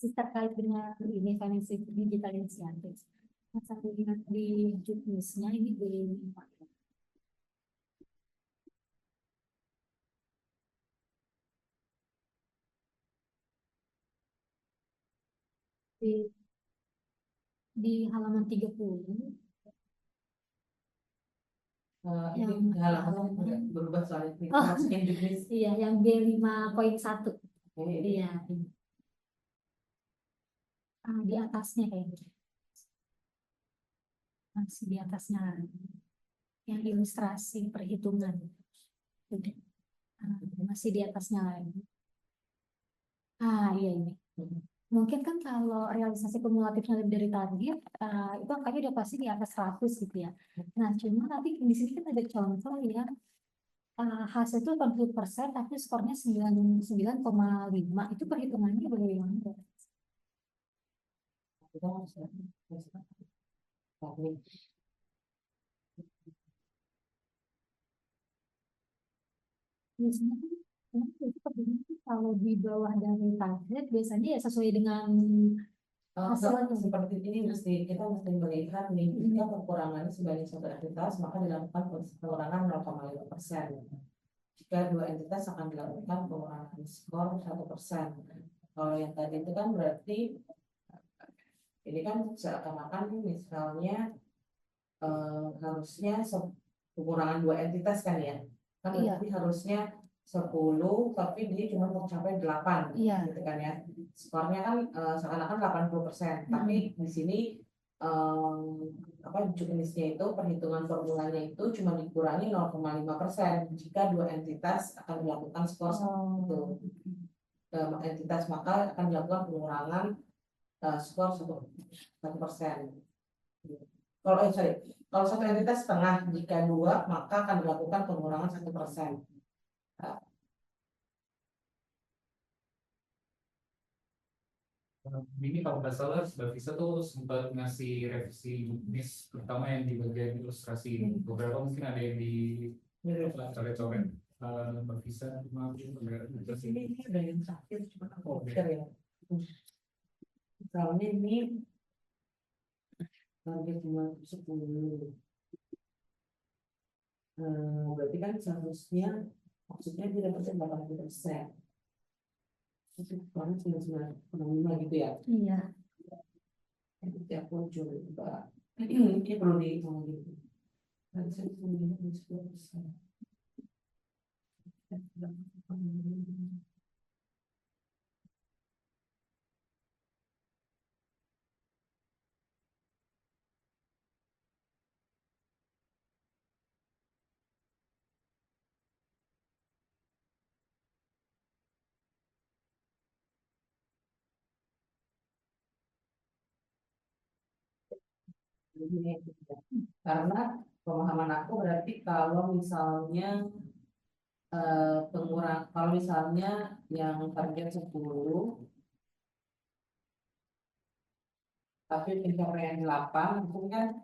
terkait dengan ini financial digital initiative. Nah, sampai di juknisnya ini B5. Di, di halaman 30 ini halaman berubah soalnya ini masukin juknis. Iya, yang B5.1. Iya. Di atasnya kayak gitu. Masih di atasnya yang ilustrasi perhitungan. Udah. Masih di atasnya lagi. Iya ini. Mungkin kan kalau realisasi kumulatifnya lebih dari target, itu angkanya udah pasti di atas 100 gitu ya. Nah, cuma nanti di sini kan ada contoh ya, hasil itu 80%, tapi skornya 99,5. Itu perhitungannya bagaimana? Biasanya kan itu perhitungan kalau di bawah dari target biasanya ya sesuai dengan hasilnya. Seperti ini kita mesti melihat nih, jika kekurangannya sebanyak satu entitas maka dilakukan pengurangan 0,5%. Jika dua entitas akan dilakukan pengurangan skor 1%. Kalau yang tadi itu kan berarti ini kan seakan-akan misalnya harusnya pengurangan dua entitas kan ya, kan berarti harusnya 10 tapi dia cuma mencapai 8 gitu kan ya, skornya kan seakan-akan 80%, tapi di sini juknisnya itu perhitungan formulanya itu cuma dikurangi 0,5% jika dua entitas akan dilakukan skor itu entitas, maka akan dilakukan pengurangan skor 1%. Kalau satu entitas setengah, jika dua maka akan dilakukan pengurangan 1%. Ini kalau nggak salah Mbak Visa tuh sempat ngasih revisi juknis pertama yang di bagian ilustrasi ini. Beberapa mungkin ada yang di coret-coret. Mbak Visa maaf ini ada yang terakhir cuma aku share ya. Misalnya ini target 10. Berarti kan seharusnya maksudnya dia dapat 80%. Itu kan 99,5 gitu ya. Iya. Jadi aku coba ini perlu dihitung gitu. Dan saya punya 10%. Karena pemahaman aku berarti kalau misalnya kalau misalnya yang target 10 tapi pencapaian 8 itu kan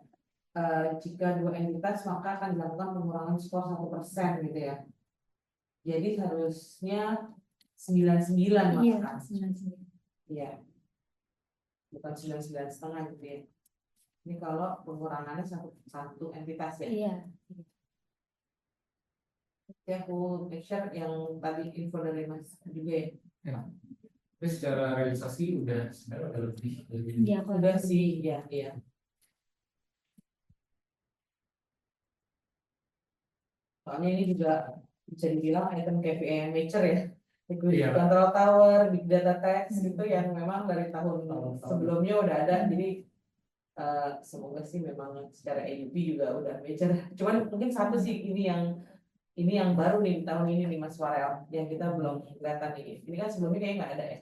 jika dua entitas maka akan dilakukan pengurangan skor 1% gitu ya. Jadi harusnya 99 maka. Iya. Bukan 99,5 gitu ya. Ini kalau pengurangannya satu entitas ya. Iya. Jadi aku make sure yang tadi info dari Mas juga ya. Ya. Tapi secara realisasi sebenarnya udah lebih. Ya, udah sih, ya. Soalnya ini juga bisa dibilang item KPI mature ya. Liquidity control tower, big data tax itu yang memang dari tahun sebelumnya udah ada. Jadi semoga sih memang secara AUP juga udah mature. Cuman mungkin satu sih ini yang baru nih di tahun ini nih Mas Farel, yang kita belum kelihatan nih. Ini kan sebelumnya kayaknya nggak ada ya.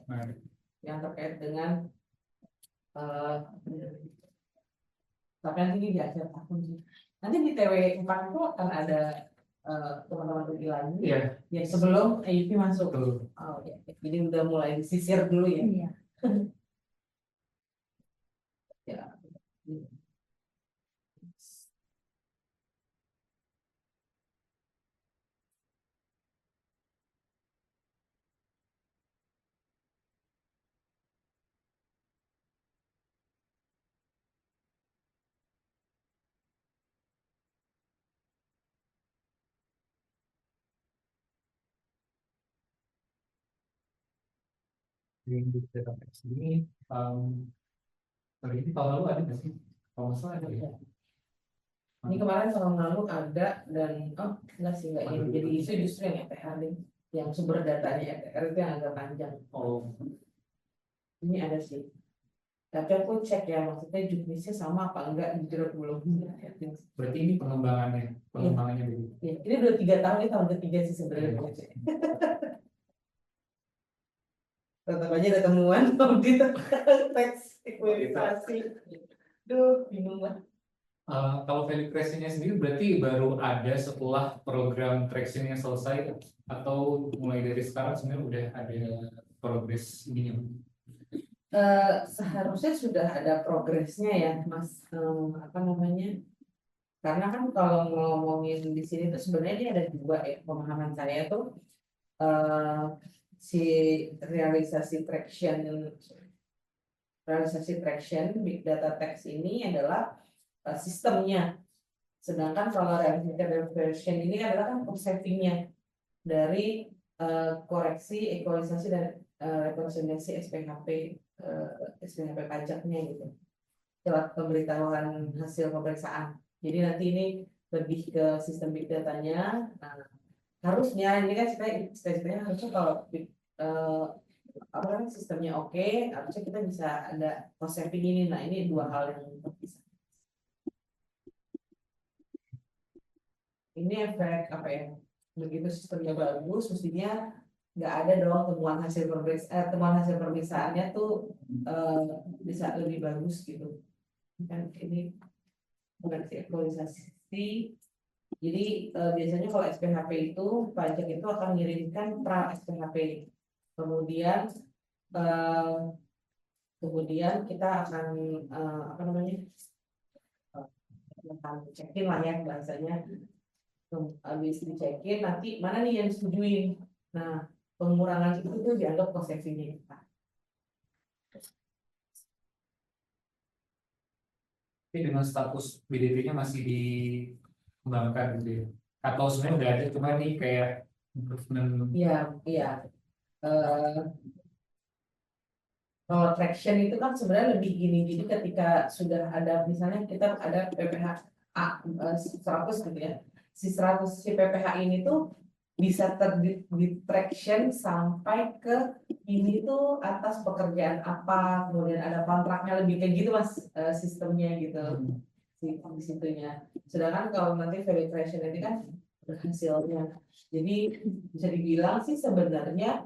Yang terkait dengan tapi nanti ini di akhir tahun sih. Nanti di TW4 itu akan ada teman-teman pergi lagi ya sebelum AUP masuk. Oh, ya. Jadi udah mulai disisir dulu ya. Iya. Ya. di data text ini, ini tahun lalu ada nggak sih? Kalau nggak salah ada ya. Ini kemarin tahun lalu ada dan enggak sih enggak yang jadi isu justru yang ETR nih, yang sumber datanya ETR itu yang agak panjang. Oh, Ini ada sih. Tapi aku cek ya maksudnya juknisnya sama apa enggak jujur aku belum yakin. berarti ini pengembangannya begitu. Ya, ini udah 3 tahun, ini tahun ketiga sih sebenarnya. Tetap aja ada temuan audit teks ekualisasi. Duh, bingung lah. Kalau value creation-nya sendiri berarti baru ada setelah program traction-nya selesai atau mulai dari sekarang sebenarnya udah ada progres ini? Seharusnya sudah ada progresnya ya, Mas. Apa namanya? Karena kan kalau ngomongin di sini tuh sebenarnya dia ada dua ya, pemahaman saya tuh eh, si realisasi traction big data text ini adalah sistemnya. Sedangkan kalau realisasi traction ini adalah kan savingnya dari koreksi, equalisasi dan rekonsiliasi SPHP pajaknya gitu. Setelah pemberitahuan hasil pemeriksaan. Jadi nanti ini lebih ke sistem big datanya. Nah, harusnya ini kan ceritanya harusnya kalau apa namanya sistemnya oke, harusnya kita bisa ada cost saving ini. Nah, ini dua hal yang bisa. Ini efek apa ya? Begitu sistemnya bagus, mestinya nggak ada dong temuan hasil pemeriksaannya tuh bisa lebih bagus gitu. Kan ini bukan aktualisasi. Jadi biasanya kalau SPHP itu pajak itu akan mengirimkan pra SPHP. Kemudian kita akan apa namanya akan cekin lah ya bahasanya. Habis dicekin nanti mana nih yang disetujuin. Nah, pengurangan itu tuh dianggap cost saving-nya kita. Tapi dengan status BDT-nya masih dikembangkan gitu ya? Atau sebenarnya udah ada, cuma nih kayak improvement? Iya, iya. Kalau traction itu kan sebenarnya lebih gini, jadi ketika sudah ada misalnya kita ada PPH A 100 gitu ya, si 100 si PPH ini tuh bisa di traction sampai ke ini tuh atas pekerjaan apa, kemudian ada kontraknya lebih kayak gitu mas, sistemnya gitu di situnya. Sedangkan kalau nanti value creation ini kan hasilnya, jadi bisa dibilang sih sebenarnya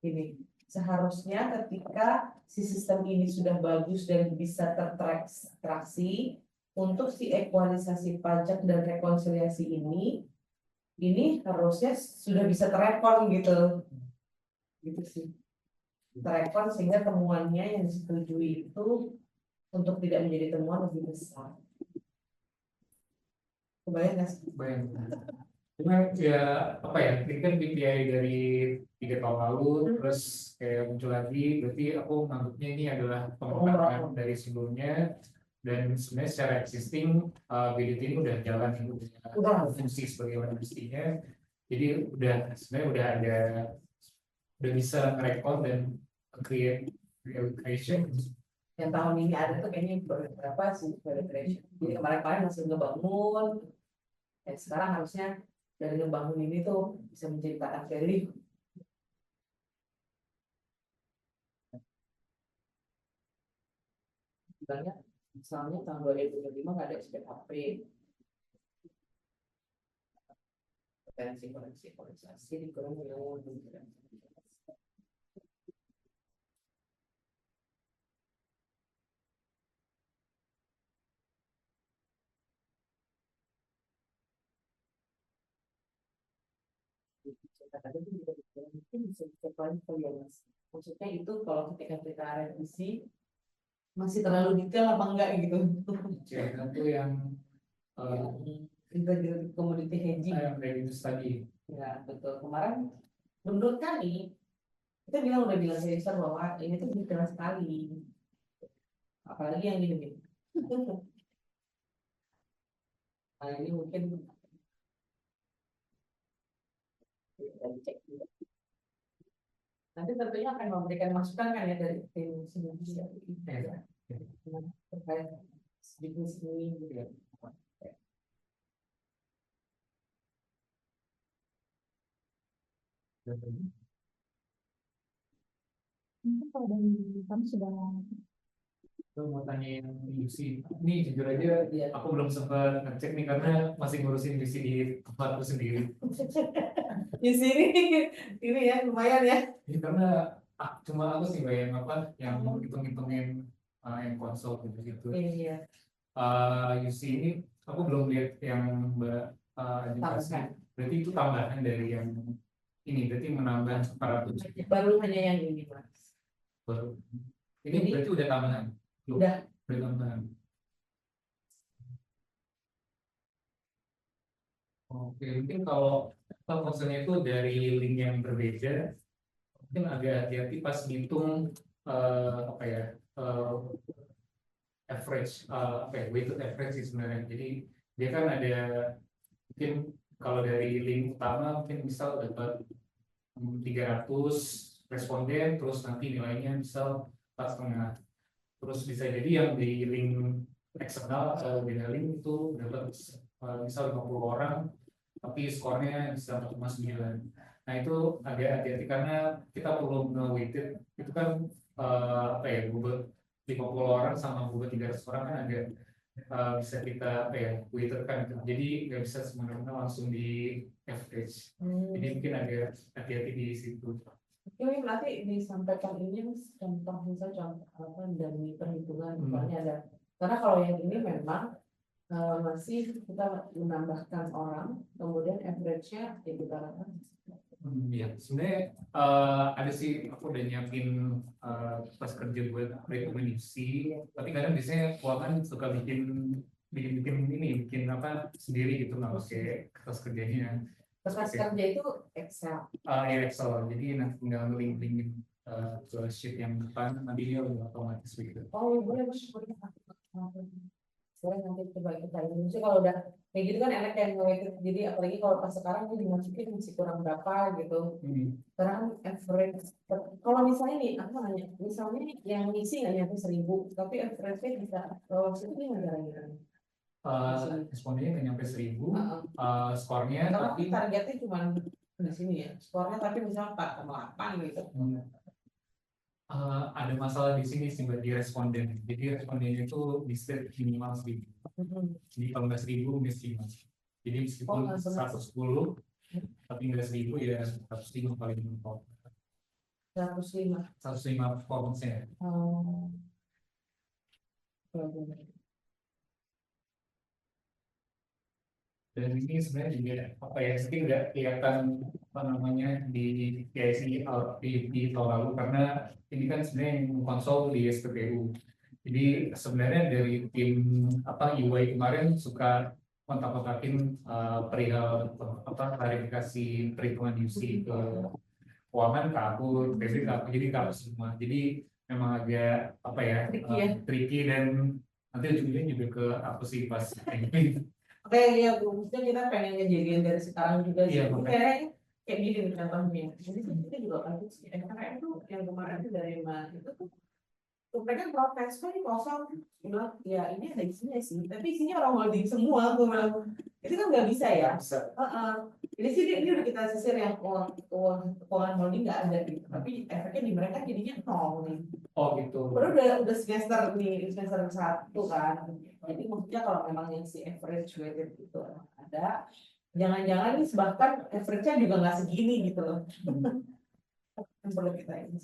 ini seharusnya ketika si sistem ini sudah bagus dan bisa tertraksi untuk si ekualisasi pajak dan rekonsiliasi ini harusnya sudah bisa terekon gitu sih, terekon sehingga temuannya yang disetujui itu untuk tidak menjadi temuan lebih besar. Kebayang nggak sih? Bayang. Cuma ya apa ya, ini kan KPI dari 3 tahun lalu, terus kayak muncul lagi, berarti aku menganggapnya ini adalah pengembangan dari sebelumnya, dan sebenarnya secara existing BDT ini udah jalan, udah fungsi sebagaimana mestinya, jadi sebenarnya udah bisa merekod dan create creation. Yang tahun ini ada tuh kayaknya berapa sih value creation. Jadi kemarin-kemarin masih ngebangun, dan sekarang harusnya dari ngebangun ini tuh bisa menciptakan value. Banyak, misalnya tahun 2025 nggak ada SPHP, potensi koreksi dikurang dengan kata-kata itu juga mungkin bisa dicek kali ya mas. Maksudnya itu kalau ketika kita revisi masih terlalu detail apa enggak gitu. Cerita tuh yang Integrated commodity hedging. yang readiness tadi. Ya betul. Kemarin menurut kami kita udah bilang seriusan bahwa ini tuh detail sekali. Apalagi yang ini nih. Nah ini mungkin kita cek juga. Nanti tentunya akan memberikan masukan kan ya dari tim sinergi ya, terkait bisnis ini gitu ya. Mungkin kalau dari kamu sudah Itu mau tanyain UC. Ini jujur aja, aku belum sempat ngecek nih karena masih ngurusin UC di tempatku sendiri. Di sini ini ya lumayan ya. Ini karena cuma aku sih bayang apa yang hitung-hitungin yang konsol gitu. Iya. UC ini aku belum lihat yang Mbak edukasi. Tambahan. Berarti itu tambahan dari yang ini, berarti menambah 400 Baru hanya yang ini Mas. baru. Ini Jadi- berarti udah tambahan. Loh, Udah. tambahan. Oke, mungkin kalau konsennya itu dari link yang berbeda, mungkin agak hati-hati pas ngitung apa ya average, apa ya weighted average sih sebenarnya. Jadi dia kan ada mungkin kalau dari link utama mungkin misal dapat 300 responden, terus nanti nilainya misal 4,5. Terus bisa jadi yang di link eksternal atau beda link itu dapat misal 50 orang tapi skornya bisa 4,9. Nah itu agak hati-hati karena kita perlu nge-weighted itu kan apa ya bobot 50 orang sama bobot 300 orang kan agak bisa kita apa ya weighted kan gitu. Jadi nggak bisa semena-mena langsung di average. Jadi mungkin agak hati-hati di situ. Ini nanti disampaikan ini contoh misalnya contoh apa dari perhitungan misalnya ada karena kalau yang ini memang masih kita menambahkan orang kemudian average-nya ya kita lakukan. Iya, sebenarnya ada sih aku udah nyiapin pas kerja buat rekomendasi, tapi kadang biasanya keuangan suka bikin apa sendiri gitu nggak pakai kertas kerjanya. Kertas kerja itu Excel. Ya Excel, jadi nanti tinggal nge-link ke sheet yang depan, nanti dia udah otomatis begitu. Oh boleh boleh. Boleh nanti coba kita ini. Jadi kalau udah kayak gitu kan enak yang nge-weighted. Jadi apalagi kalau pas sekarang tuh dimasukin masih kurang berapa gitu. Karena kan average. Kalau misalnya nih, aku mau nanya, misalnya yang ngisi nggak nyampe 1.000, tapi average-nya bisa bawah situ gimana caranya? Respondennya nggak nyampe 1.000, skornya Karena tapi targetnya cuma di sini ya, skornya tapi misalnya 4,8 gitu. ada masalah di sini sih di responden. Jadi respondennya itu di set minimal 1.000. Jadi kalau nggak 1.000 mesti mas. Jadi meskipun 110 tapi nggak 1.000 ya 105 kali 5. 105. 105 performance-nya. Dan ini sebenarnya juga apa ya mungkin nggak kelihatan apa namanya di PIC di tahun lalu karena ini kan sebenarnya yang konsol di SPBU. Jadi sebenarnya dari tim apa UI kemarin suka kontak-kontakin perihal apa klarifikasi perhitungan UC ke keuangan ke aku, PB ke aku, jadi ke aku semua. Jadi memang agak apa ya tricky dan nanti ujungnya juga ke aku sih pas ini. Oke, ya maksudnya kita pengen ngejadiin dari sekarang juga sih. Iya, Kayak gini nih contohnya. Jadi kita juga bagus sih. MKM tuh yang kemarin tuh dari mana itu tuh mereka protes kan kosong. Bilang ya ini ada isinya sih, tapi isinya orang holding semua. Gue bilang itu kan nggak bisa ya. Jadi sih ini udah kita sisir yang keuangan holding nggak ada gitu. Tapi efeknya di mereka jadinya nol nih. Oh gitu. Baru udah semester nih semester 1 kan. Jadi maksudnya kalau memang yang si average weighted itu ada, jangan-jangan nih bahkan average-nya juga nggak segini gitu loh. Yang perlu kita ini.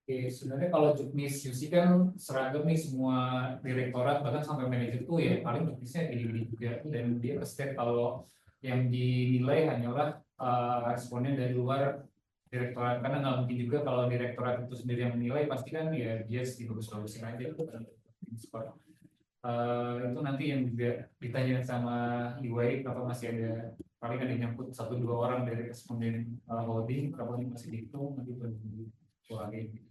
Oke, sebenarnya kalau juknis UC kan seragam nih semua direktorat bahkan sampai manajer tuh ya paling juknisnya gini-gini juga dan dia ke state kalau yang dinilai hanyalah responden dari luar direktorat karena nggak mungkin juga kalau direktorat itu sendiri yang menilai pasti kan ya dia dibagus-bagusin aja itu skor. Itu nanti yang juga ditanya sama UI apa masih ada paling ada yang nyangkut 1-2 orang dari responden holding berapa ini masih dihitung nanti baru lagi.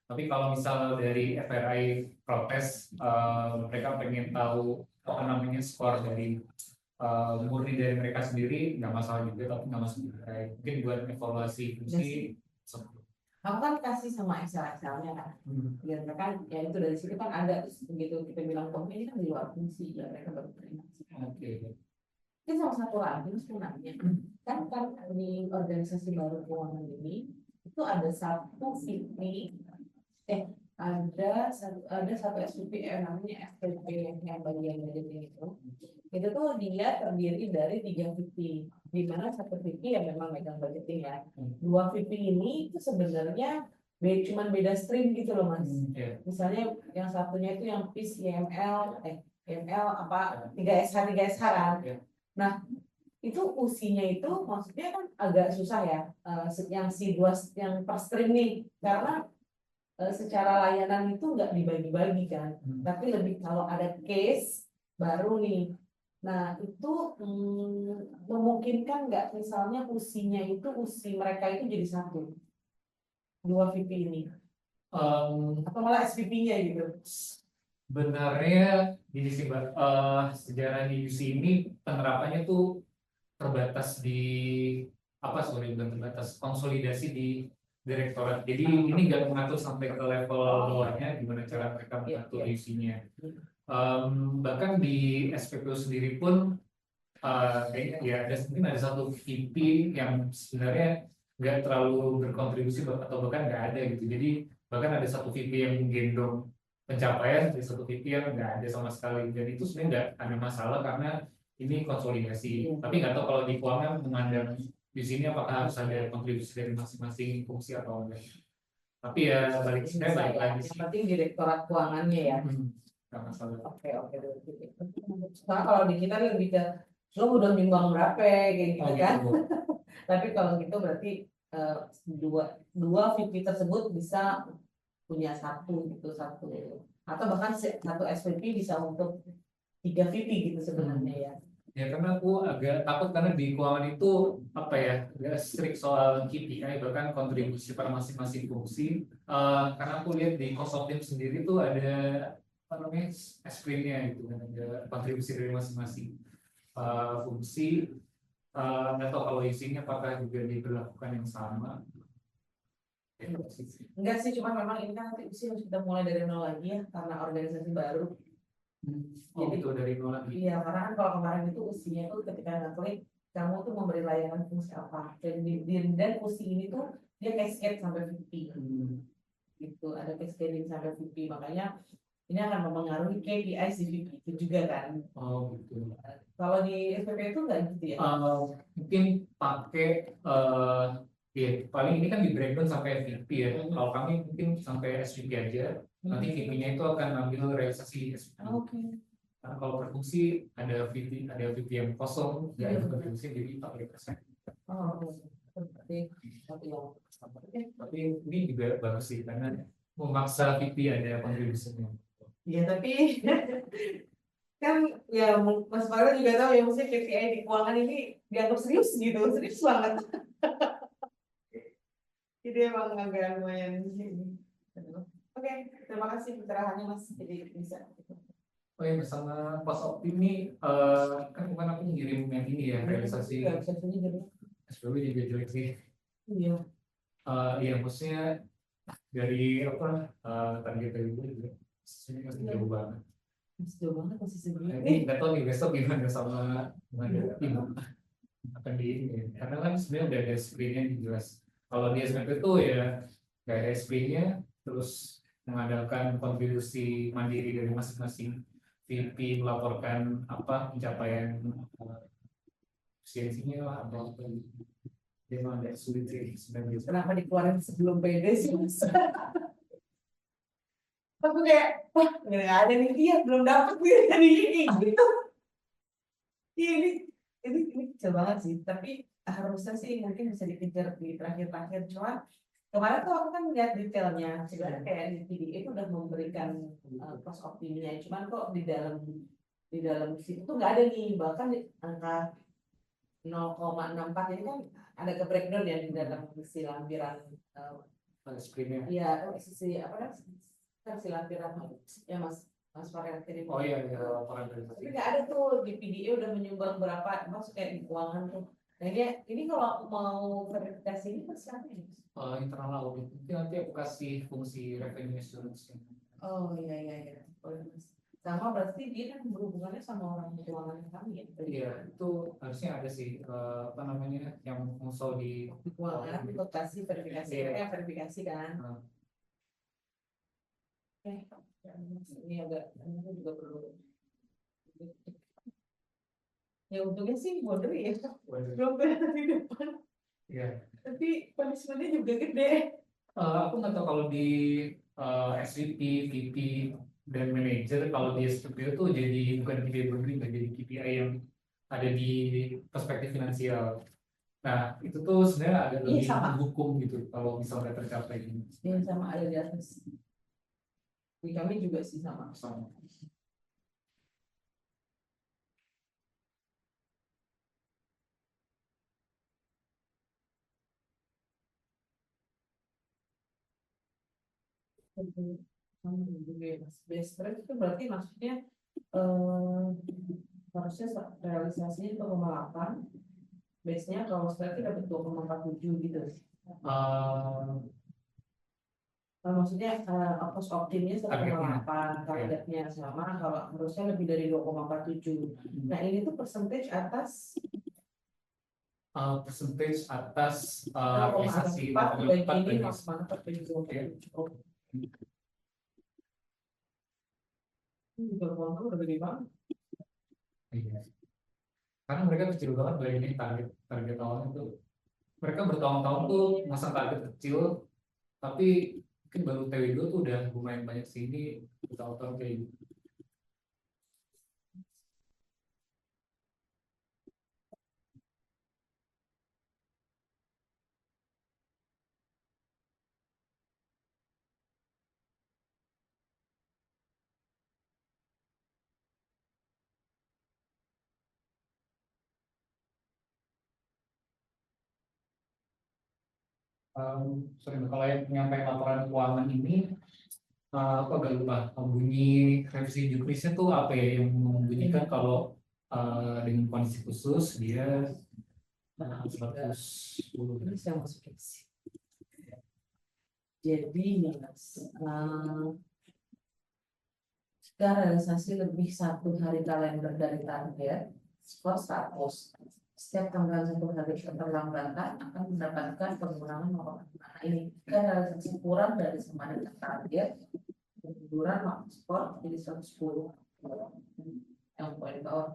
Tapi kalau misal dari FRI protes mereka pengen tahu apa namanya skor dari murni dari mereka sendiri nggak masalah juga tapi nggak masuk mungkin buat evaluasi fungsi Aku kan kasih sama Excelnya kan. Ya mereka ya itu dari situ kan ada terus begitu kita bilang bahwa ini kan di luar fungsi ya mereka baru terima. Oke. Ini sama satu lagi sebenarnya kan di organisasi baru keuangan ini itu ada satu VP ada satu SVP namanya SVP yang bagian budget itu tuh dia terdiri dari 3 VP di mana satu VP yang memang megang budgeting ya 2 VP ini itu sebenarnya cuman beda stream gitu loh mas misalnya yang satunya itu yang PIS IML apa 3SH kan nah itu usinya itu maksudnya kan agak susah ya yang si dua yang per stream nih karena secara layanan itu nggak dibagi-bagi kan tapi lebih kalau ada case baru nih nah itu memungkinkan nggak misalnya usinya itu mereka itu jadi satu 2 VP ini atau malah SVP-nya gitu Sebenarnya gini sih Mbak, sejarah di UC ini penerapannya tuh terbatas di bukan terbatas konsolidasi di direktorat. Jadi ini nggak mengatur sampai ke level bawahnya gimana cara mereka mengatur isinya. Bahkan di SPPU sendiri pun kayaknya ya mungkin ada satu VP yang sebenarnya nggak terlalu berkontribusi atau bahkan nggak ada gitu. Jadi bahkan ada satu VP yang menggendong pencapaian, ada satu VP yang nggak ada sama sekali. Jadi itu sebenarnya nggak ada masalah karena ini konsolidasi. Tapi nggak tahu kalau di keuangan memandang di sini apakah harus ada kontribusi dari masing-masing fungsi atau enggak. Tapi ya balik lagi sih. Yang penting direktorat keuangannya ya. Nggak masalah. Oke. Soalnya kalau di kita lebih ke lo udah nyumbang berapa kayak gitu kan. Tapi kalau gitu berarti dua VP tersebut bisa punya satu atau bahkan satu SVP bisa untuk 3 VP gitu sebenarnya ya. Ya karena aku agak takut karena di keuangan itu agak strict soal KPI bahkan kontribusi pada masing-masing fungsi. Karena aku lihat di cost of team sendiri tuh ada sprintnya gitu kan ada kontribusi dari masing-masing fungsi. Nggak tahu kalau isinya apakah juga diberlakukan yang sama. Enggak sih, cuma memang ini kan nanti harus kita mulai dari nol lagi ya karena organisasi baru. Jadi itu dari nol lagi. Iya, karena kan kalau kemarin itu usinya tuh ketika ngeklik kamu tuh memberi layanan fungsi apa dan usi ini tuh dia cascade sampai VP gitu ada cascading sampai VP makanya ini akan mempengaruhi KPI si VP itu juga kan. Oh gitu. Kalau di SPP itu enggak gitu ya? Mungkin pakai ya paling ini kan di breakdown sampai VP ya. Kalau kami mungkin sampai SVP aja. Nanti VP-nya itu akan ambil realisasi SVP. Oke. Karena kalau per fungsi ada VP yang kosong, nggak ada kontribusi jadi 40%. Oh, tapi ini juga bagus sih karena memaksa VP ada kontribusinya. Iya tapi kan ya Mas Farel juga tahu ya maksudnya KPI di keuangan ini dianggap serius gitu, serius banget. Jadi emang agak lumayan ini. Oke, terima kasih pencerahannya Mas. Jadi bisa. Oh ya bersama Pas Optim ini kan bukan aku ngirim yang ini ya realisasi. SPW juga jelek sih. Iya. Iya maksudnya dari target dari itu juga masih jauh banget. Jauh banget masih segini. Ini nggak tahu nih besok gimana sama tim akan di ini karena kan sebenarnya udah ada screennya jelas. Kalau di SPP itu ya nggak ada screennya terus mengandalkan kontribusi mandiri dari masing-masing VP melaporkan pencapaian efisiensinya lah atau apa dia memang agak sulit sih sebenarnya. Kenapa dikeluarin sebelum PD sih Mas? Aku kayak wah nggak ada nih dia belum dapat nih dari ini gitu. Ini kecil banget sih tapi harusnya sih mungkin bisa dikejar di terakhir cuma kemarin tuh aku kan lihat detailnya sebenarnya kayak di PDA itu udah memberikan cost optimnya cuman kok di dalam situ tuh nggak ada nih bahkan di angka 0,64 ini kan ada ke breakdown ya di dalam sisi lampiran screennya. Iya sisi apa kan sisi lampiran ya Mas Farel kirim. Iya laporan dari tapi nggak ada tuh di PDA udah menyumbang berapa maksud kayak di keuangan tuh Nah ini kalau mau verifikasi ini persiapan ya? Internal audit. Nanti aku kasih fungsi revenue assurance. Oh iya. Oh, iya. Sama berarti dia kan berhubungannya sama orang keuangan kami ya. Iya, itu harusnya ada sih apa namanya yang muncul di Keuangan untuk kasih verifikasi. Iya. Mereka verifikasi kan. Nah. Ini ini juga perlu. Ya untungnya sih bodoh ya. Belum kelihatan di depan. Iya. Tapi punishmentnya juga gede. Aku nggak tahu kalau di SVP, VP, dan manager kalau di SPPO tuh jadi bukan KPI berdiri, nggak jadi KPI yang ada di perspektif finansial. Nah itu tuh sebenarnya agak Iya, lebih sama. menghukum gitu kalau misalnya tercapai ini. Ini sama ada di atas. Di kami juga sih sama. Sama. Base rate itu berarti maksudnya eh, harusnya realisasinya 2,8, base-nya kalau berarti dapat 2,47 gitu. Maksudnya cost optimnya 1,8, targetnya sama, kalau harusnya lebih dari 2,47. Nah ini tuh percentage atas Percentage atas realisasi 0,4 baik ini dari mas mana pertumbuhan. Juga udah gede banget. Iya. Karena mereka kecil banget bayangin target target awalnya tuh. Mereka bertahun-tahun tuh masa target kecil, tapi mungkin baru TW2 tuh udah lumayan banyak sih ini bertahun-tahun kayak gitu. Sorry, kalau yang penyampaian laporan keuangan ini aku agak lupa bunyi revisi juknisnya tuh apa ya yang membunyikan kalau dengan kondisi khusus dia 110. Ini saya masukin sih. Jadi mas, jika realisasi lebih 1 hari kalender dari target, skor 100. Setiap tanggal 1 hari keterlambatan akan mendapatkan pengurangan nomor. Nah ini jika realisasi kurang dari sama dengan target, pengurangan skor jadi 110. Yang poin bawah.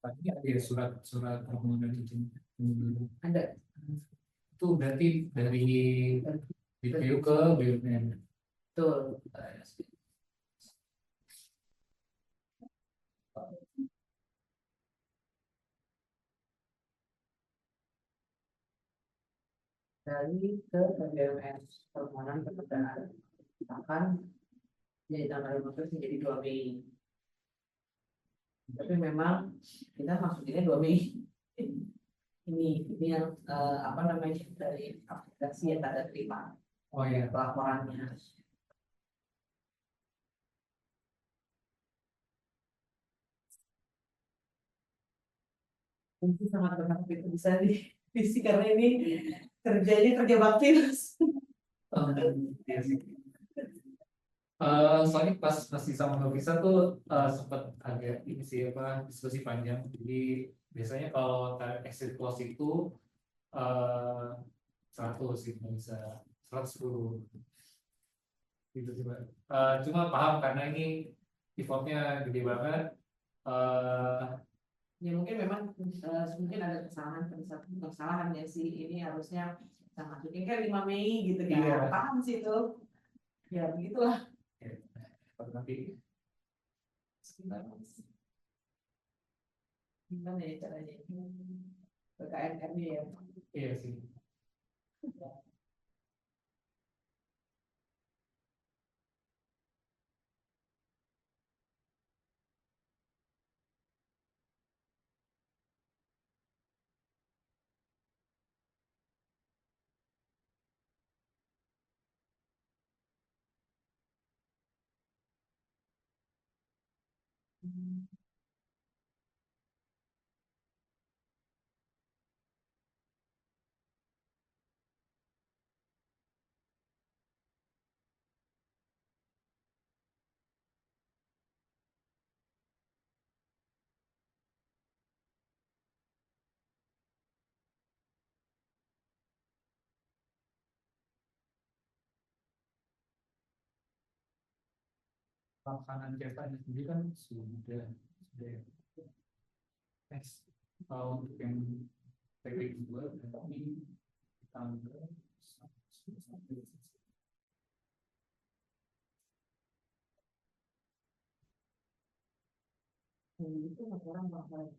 Tadi ada ya surat permohonan izin. Ada. Itu berarti dari BPU ke BUMN. Betul. Dari ke BUMN permohonan penundaan akan jadi tanggal 15 menjadi 2 Mei. Tapi memang kita masukinnya 2 Mei. Ini yang apa namanya dari aplikasi yang tak ada terima. Oh ya. Pelaporannya. Mungkin sangat berharap itu bisa diisi karena ini kerjanya kerja bakti. Iya sih. Soalnya pas masih sama Novisa tuh sempat agak ini sih apa diskusi panjang. Jadi biasanya kalau exit close itu 100 sih bisa 110 gitu sih Pak. Cuma paham karena ini effortnya gede banget. Ya mungkin memang mungkin ada kesalahan ya sih, ini harusnya kita masukin kan 5 Mei gitu kan. Iya. Paham sih itu. Ya begitulah. Nanti Gimana ya caranya? PKNR-nya ya. iya sih. Pelaksanaan CESA ini sendiri kan sudah tes untuk yang TPI 2 di tanggal Itu laporan bahwa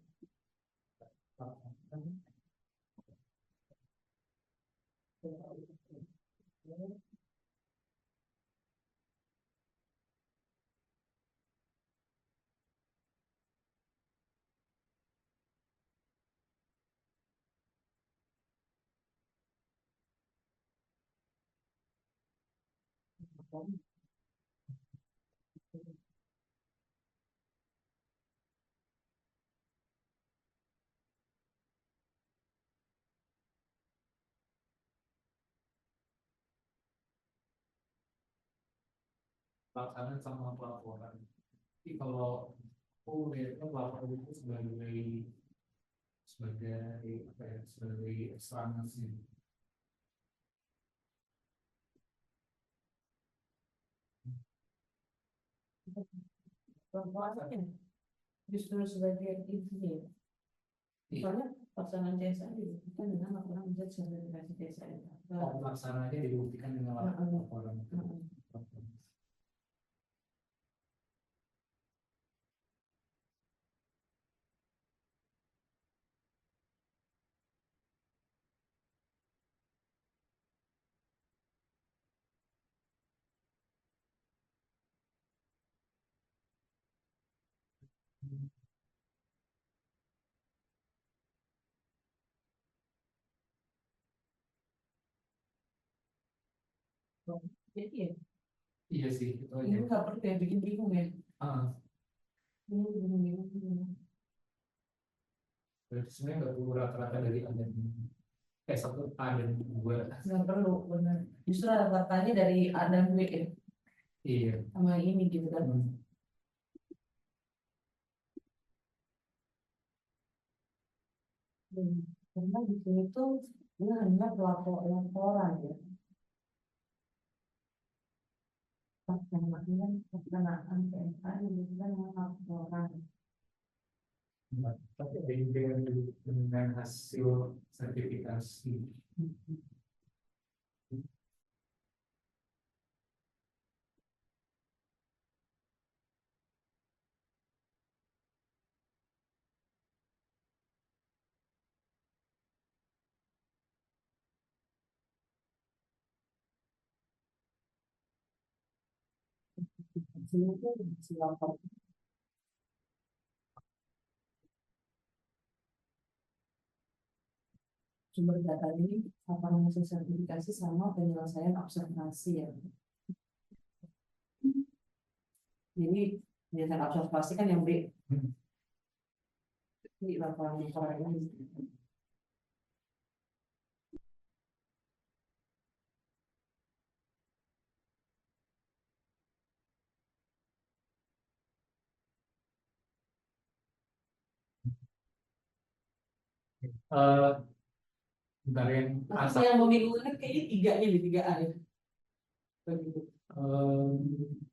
pelaksanaan sama pelaporan. Jadi kalau aku lihatnya pelaporan itu sebagai apa ya, sebagai eksternasi. pelaporannya justru sebagai ini. Soalnya pelaksanaan CSA dibuktikan dengan laporan zat sertifikasi CSA. Pelaksanaannya dibuktikan dengan laporan. Jadi ya, Iya sih, itu ini aja. nggak perlu ya bikin bingung ya. Ini bingung. Berarti sebenarnya nggak perlu rata-rata dari A dan satu A dan dua. Nggak perlu, benar. Justru ada katanya dari A dan B ya, Iya. sama ini gitu kan. Karena di sini tuh dia hanya laporan ya. Pelaksanaan PMK diberikan laporan. Tapi dengan hasil sertifikasi. Di sini tuh si lapor sumber data ini apa hasil sertifikasi sama penyelesaian observasi ya. Jadi penyelesaian observasi kan yang B. Di laporan ini. Bentar yang Tapi yang membingungkan kayaknya tiganya di 3A ya. Begitu.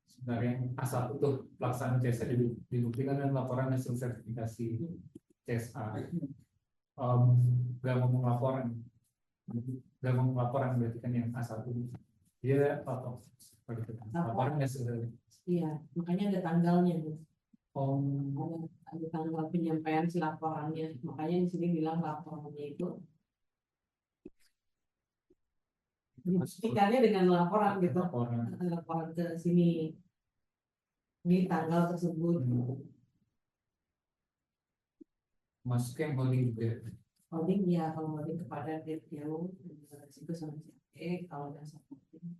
sebentar yang A1 tuh pelaksanaan CSA dibuktikan dengan laporan hasil sertifikasi CSA. Gak ngomong laporan, berarti kan yang A1 dia apa? Laporan hasil. Iya, makanya ada tanggalnya. Oh, Ada tanggal penyampaian si laporannya. Makanya di sini bilang laporannya itu dibuktikannya dengan laporan gitu. Laporan ke sini di tanggal tersebut. Masuk yang holding juga. Holding ya, kalau holding kepada DPO itu sama si kalau dasar holding.